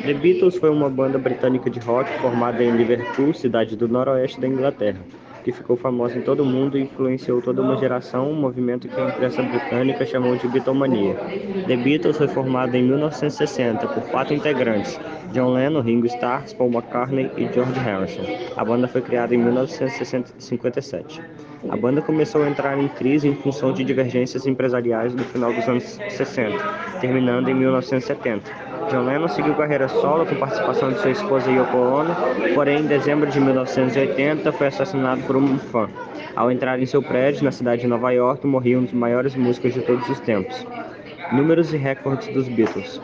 The Beatles foi uma banda britânica de rock formada em Liverpool, cidade do noroeste da Inglaterra, que ficou famosa em todo o mundo e influenciou toda uma geração, um movimento que a imprensa britânica chamou de Beatlemania. The Beatles foi formada em 1960 por 4 integrantes: John Lennon, Ringo Starr, Paul McCartney e George Harrison. A banda foi criada em 1957. A banda começou a entrar em crise em função de divergências empresariais no final dos anos 60, terminando em 1970. John Lennon seguiu carreira solo com participação de sua esposa Yoko Ono, porém em dezembro de 1980 foi assassinado por um fã. Ao entrar em seu prédio na cidade de Nova York, morreu um dos maiores músicos de todos os tempos. Números e recordes dos Beatles.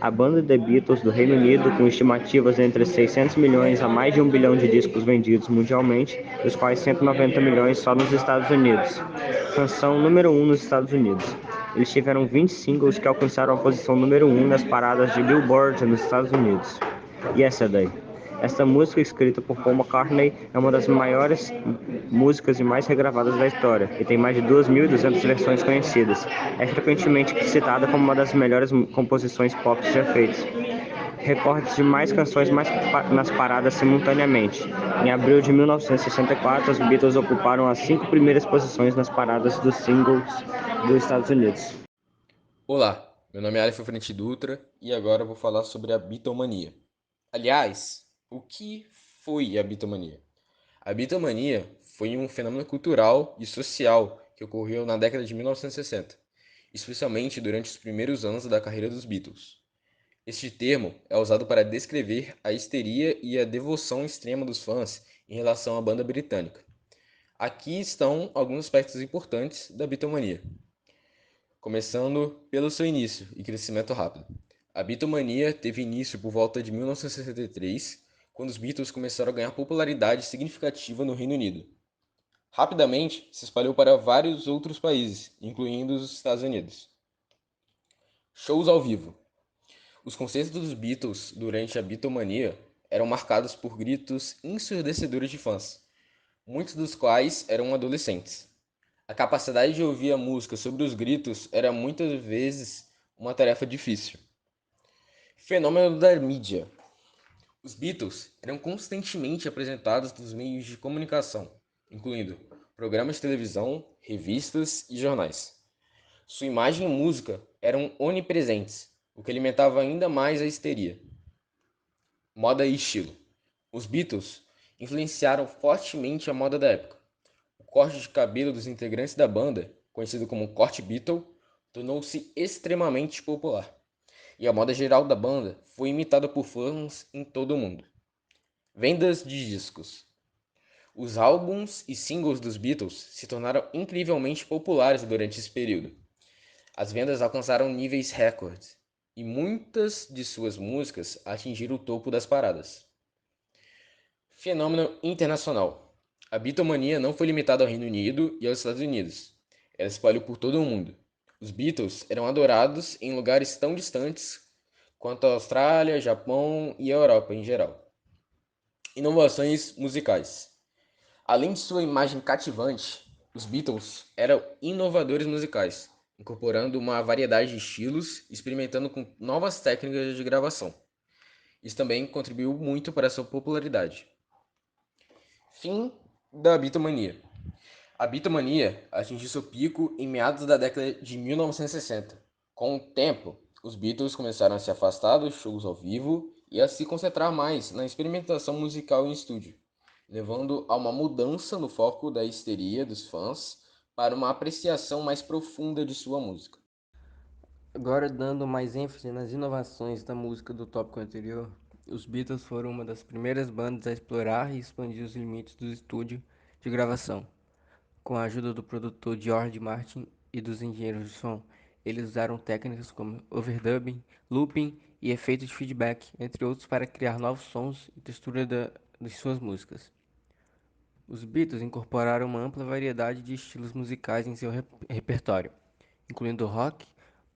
A banda The Beatles do Reino Unido, com estimativas entre 600 milhões a mais de 1 bilhão de discos vendidos mundialmente, dos quais 190 milhões só nos Estados Unidos. Canção número 1 nos Estados Unidos. Eles tiveram 20 singles que alcançaram a posição número 1 nas paradas de Billboard nos Estados Unidos. Yesterday. Esta música, escrita por Paul McCartney, é uma das maiores músicas e mais regravadas da história, e tem mais de 2.200 versões conhecidas. É frequentemente citada como uma das melhores composições pop já feitas. Recordes de mais canções nas paradas simultaneamente. Em abril de 1964, os Beatles ocuparam as 5 primeiras posições nas paradas dos singles dos Estados Unidos. Olá, meu nome é Aleph Frente Dutra e agora eu vou falar sobre a Beatlemania. Aliás, o que foi a Beatlemania? A Beatlemania foi um fenômeno cultural e social que ocorreu na década de 1960, especialmente durante os primeiros anos da carreira dos Beatles. Este termo é usado para descrever a histeria e a devoção extrema dos fãs em relação à banda britânica. Aqui estão alguns aspectos importantes da Beatlemania. Começando pelo seu início e crescimento rápido. A Beatlemania teve início por volta de 1963, quando os Beatles começaram a ganhar popularidade significativa no Reino Unido. Rapidamente se espalhou para vários outros países, incluindo os Estados Unidos. Shows ao vivo. Os concertos dos Beatles durante a Beatlemania eram marcados por gritos ensurdecedores de fãs, muitos dos quais eram adolescentes. A capacidade de ouvir a música sobre os gritos era muitas vezes uma tarefa difícil. Fenômeno da mídia. Os Beatles eram constantemente apresentados nos meios de comunicação, incluindo programas de televisão, revistas e jornais. Sua imagem e música eram onipresentes, o que alimentava ainda mais a histeria. Moda e estilo. Os Beatles influenciaram fortemente a moda da época. O corte de cabelo dos integrantes da banda, conhecido como corte Beatle, tornou-se extremamente popular, e a moda geral da banda foi imitada por fãs em todo o mundo. Vendas de discos. Os álbuns e singles dos Beatles se tornaram incrivelmente populares durante esse período. As vendas alcançaram níveis recordes, e muitas de suas músicas atingiram o topo das paradas. Fenômeno internacional. A Beatlemania não foi limitada ao Reino Unido e aos Estados Unidos. Ela espalhou por todo o mundo. Os Beatles eram adorados em lugares tão distantes quanto a Austrália, Japão e a Europa em geral. Inovações musicais. Além de sua imagem cativante, os Beatles eram inovadores musicais, incorporando uma variedade de estilos e experimentando com novas técnicas de gravação. Isso também contribuiu muito para sua popularidade. Fim da Beatlemania. A Beatlemania atingiu seu pico em meados da década de 1960. Com o tempo, os Beatles começaram a se afastar dos shows ao vivo e a se concentrar mais na experimentação musical em estúdio, levando a uma mudança no foco da histeria dos fãs para uma apreciação mais profunda de sua música. Agora, dando mais ênfase nas inovações da música do tópico anterior, os Beatles foram uma das primeiras bandas a explorar e expandir os limites do estúdio de gravação. Com a ajuda do produtor George Martin e dos engenheiros de som, eles usaram técnicas como overdubbing, looping e efeitos de feedback, entre outros, para criar novos sons e textura de suas músicas. Os Beatles incorporaram uma ampla variedade de estilos musicais em seu repertório, incluindo rock,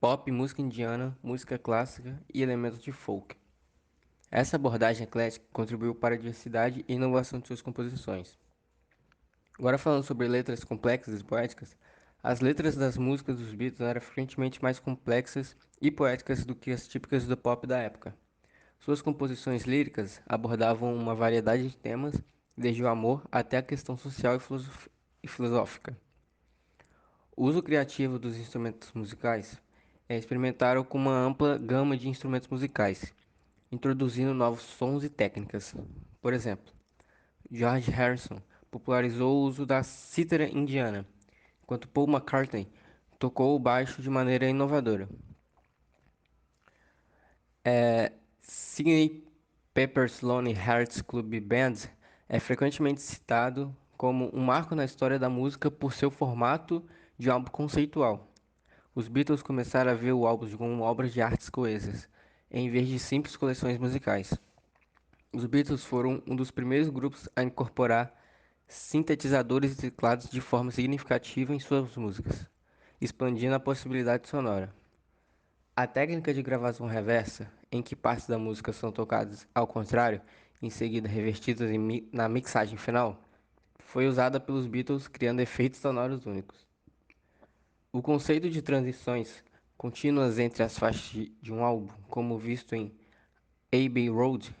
pop, música indiana, música clássica e elementos de folk. Essa abordagem eclética contribuiu para a diversidade e inovação de suas composições. Agora falando sobre letras complexas e poéticas, As letras das músicas dos Beatles eram frequentemente mais complexas e poéticas do que as típicas do pop da época. Suas composições líricas abordavam uma variedade de temas, desde o amor até a questão social e filosófica. O uso criativo dos instrumentos musicais experimentaram com uma ampla gama de instrumentos musicais, introduzindo novos sons e técnicas. Por exemplo, George Harrison popularizou o uso da cítara indiana, enquanto Paul McCartney tocou o baixo de maneira inovadora. Sgt. Pepper's Lonely Hearts Club Band é frequentemente citado como um marco na história da música por seu formato de álbum conceitual. Os Beatles começaram a ver o álbum como obras de artes coesas, em vez de simples coleções musicais. Os Beatles foram um dos primeiros grupos a incorporar sintetizadores e teclados de forma significativa em suas músicas, expandindo a possibilidade sonora. A técnica de gravação reversa, em que partes da música são tocadas ao contrário, em seguida revertidas na mixagem final, foi usada pelos Beatles, criando efeitos sonoros únicos. O conceito de transições contínuas entre as faixas de um álbum, como visto em Abbey Road,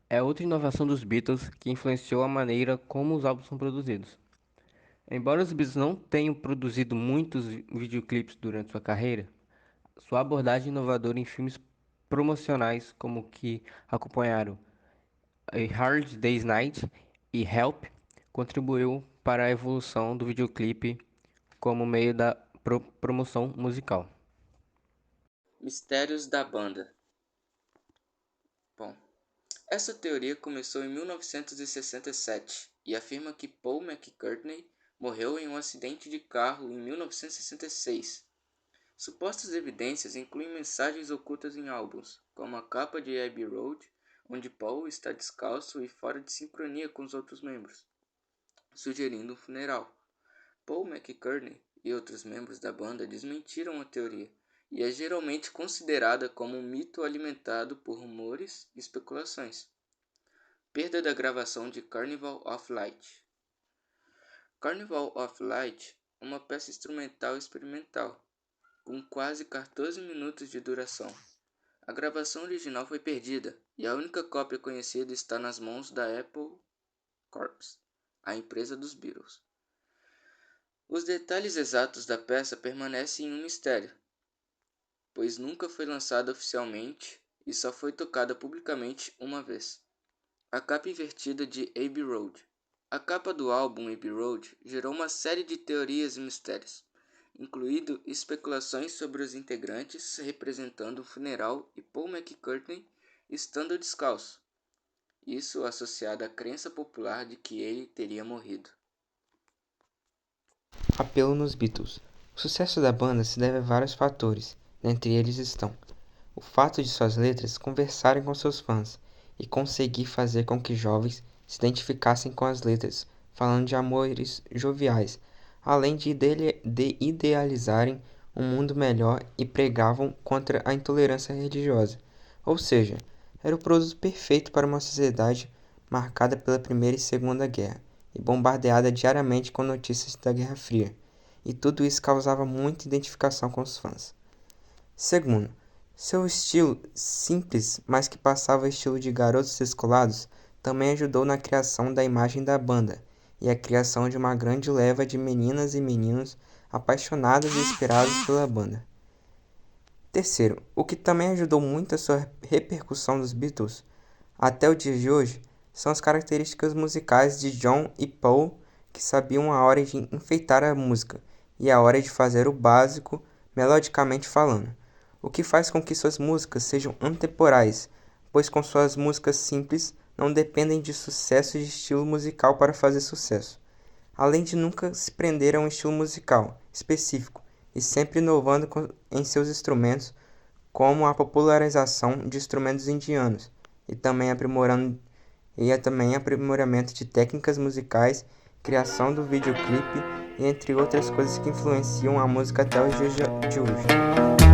é outra inovação dos Beatles que influenciou a maneira como os álbuns são produzidos. Embora os Beatles não tenham produzido muitos videoclipes durante sua carreira, sua abordagem inovadora em filmes promocionais como que acompanharam A Hard Day's Night e Help contribuiu para a evolução do videoclipe como meio da promoção musical. Mistérios da banda. Bom, essa teoria começou em 1967 e afirma que Paul McCartney morreu em um acidente de carro em 1966. Supostas evidências incluem mensagens ocultas em álbuns, como a capa de Abbey Road, onde Paul está descalço e fora de sincronia com os outros membros, sugerindo um funeral. Paul McCartney e outros membros da banda desmentiram a teoria, e é geralmente considerada como um mito alimentado por rumores e especulações. Perda da gravação de Carnival of Light. Carnival of Light é uma peça instrumental experimental, com quase 14 minutos de duração. A gravação original foi perdida, e a única cópia conhecida está nas mãos da Apple Corps, a empresa dos Beatles. Os detalhes exatos da peça permanecem um mistério, pois nunca foi lançada oficialmente e só foi tocada publicamente uma vez. A capa invertida de Abbey Road. A capa do álbum Abbey Road gerou uma série de teorias e mistérios, incluindo especulações sobre os integrantes representando um funeral e Paul McCartney estando descalço, isso associado à crença popular de que ele teria morrido. Apelo nos Beatles. O sucesso da banda se deve a vários fatores, dentre eles estão o fato de suas letras conversarem com seus fãs e conseguir fazer com que jovens se identificassem com as letras, falando de amores joviais, além de idealizarem um mundo melhor e pregavam contra a intolerância religiosa. Ou seja, era o produto perfeito para uma sociedade marcada pela Primeira e Segunda Guerra e bombardeada diariamente com notícias da Guerra Fria, e tudo isso causava muita identificação com os fãs. Segundo, seu estilo simples, mas que passava o estilo de garotos descolados, também ajudou na criação da imagem da banda e a criação de uma grande leva de meninas e meninos apaixonados e inspirados pela banda. Terceiro, o que também ajudou muito a sua repercussão dos Beatles até o dia de hoje são as características musicais de John e Paul, que sabiam a hora de enfeitar a música e a hora de fazer o básico melodicamente falando, o que faz com que suas músicas sejam atemporais, pois com suas músicas simples não dependem de sucesso de estilo musical para fazer sucesso, além de nunca se prender a um estilo musical específico e sempre inovando em seus instrumentos, como a popularização de instrumentos indianos e também aprimoramento de técnicas musicais, criação do videoclipe e entre outras coisas que influenciam a música até os dias de hoje.